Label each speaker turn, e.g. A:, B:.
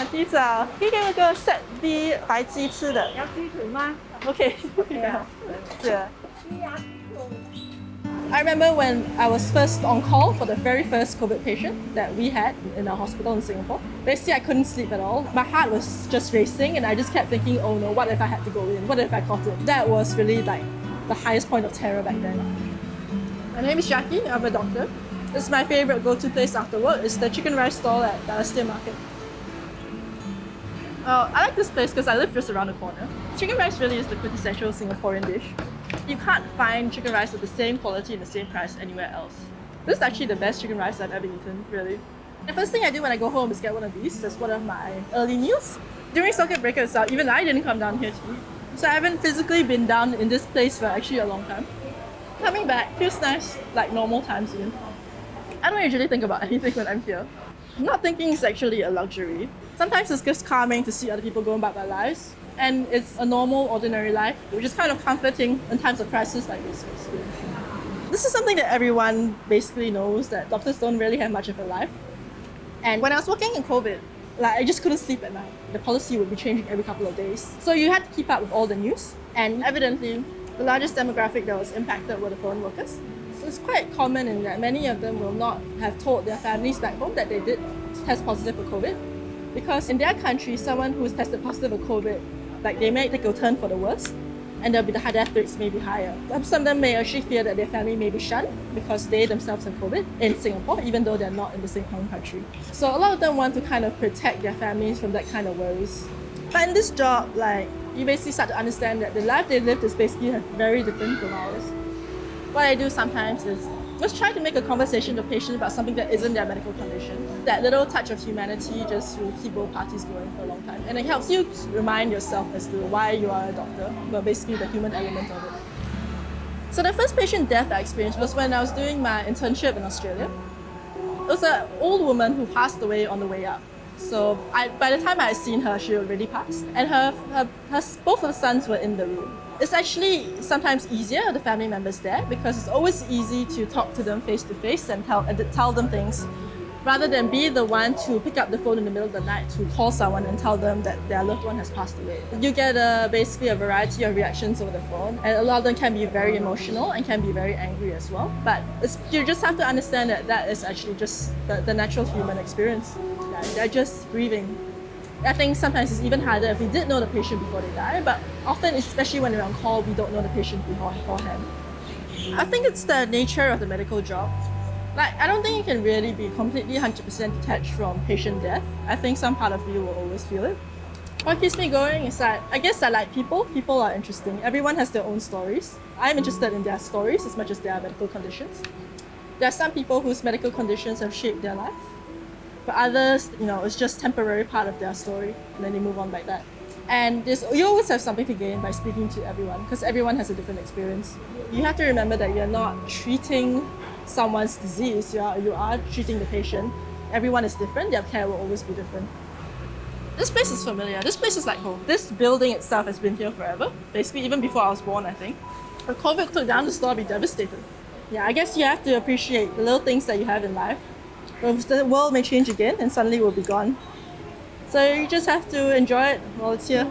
A: 阿弟早，可以给我个 set B 白鸡翅的。
B: 要鸡腿吗？
A: Okay.
B: 对啊，
A: Yeah.
B: 鸡鸭鸡腿。
A: I remember when I was first on call for the very first COVID patient that we had in our hospital in Singapore. Basically, I couldn't sleep at all. My heart was just racing, and I just kept thinking, oh no, what if I had to go in? What if I caught it? That was really like the highest point of terror back then. My name is Jackie. I'm a doctor. This is my favorite go-to place after work. It's the chicken rice stall at Balestier Market. I like this place because I live just around the corner. Chicken rice really is the quintessential Singaporean dish. You can't find chicken rice of the same quality and the same price anywhere else. This is actually the best chicken rice I've ever eaten, really. The first thing I do when I go home is get one of these. That's one of my early meals. During circuit breaker itself, even I didn't come down here to eat. So I haven't physically been down in this place for actually a long time. Coming back feels nice, like normal times again. I don't usually think about anything when I'm here. Not thinking is actually a luxury. Sometimes it's just calming to see other people going about their lives. And it's a normal, ordinary life, which is kind of comforting in times of crisis like this. This is something that everyone basically knows, that doctors don't really have much of a life. And when I was working in COVID, I just couldn't sleep at night. The policy would be changing every couple of days. So you had to keep up with all the news. And evidently, the largest demographic that was impacted were the foreign workers. So it's quite common in that many of them will not have told their families back home that they did test positive for COVID. Because in their country, someone who's tested positive for COVID, they may take a turn for the worst, and there'll be the death rates may be higher. Some of them may actually fear that their family may be shunned because they themselves have COVID in Singapore, even though they're not in the same home country. So a lot of them want to kind of protect their families from that kind of worries. But in this job, you basically start to understand that the life they lived is basically very different from ours. What I do sometimes is just try to make a conversation with the patient about something that isn't their medical condition. That little touch of humanity just will keep both parties going for a long time. And it helps you remind yourself as to why you are a doctor, but basically the human element of it. So the first patient death I experienced was when I was doing my internship in Australia. It was an old woman who passed away on the way up. So by the time I had seen her, she already passed. And both her sons were in the room. It's actually sometimes easier with the family members there because it's always easy to talk to them face to face and tell them things rather than be the one to pick up the phone in the middle of the night to call someone and tell them that their loved one has passed away. You get basically a variety of reactions over the phone, and a lot of them can be very emotional and can be very angry as well. But you just have to understand that is actually just the natural human experience. They're just grieving. I think sometimes it's even harder if we did know the patient before they die, but often, especially when we're on call, we don't know the patient beforehand. I think it's the nature of the medical job. I don't think you can really be completely 100% detached from patient death. I think some part of you will always feel it. What keeps me going is that I guess I like people. People are interesting. Everyone has their own stories. I'm interested in their stories as much as their medical conditions. There are some people whose medical conditions have shaped their life. For others, it's just temporary part of their story, and then they move on like that. And you always have something to gain by speaking to everyone, because everyone has a different experience. You have to remember that you're not treating someone's disease, you are treating the patient. Everyone is different, their care will always be different. This place is familiar. This place is like home. This building itself has been here forever, basically even before I was born, I think. If COVID took down the store, I'd be devastated. Yeah, I guess you have to appreciate the little things that you have in life. The world may change again and suddenly we'll be gone. So you just have to enjoy it while it's here.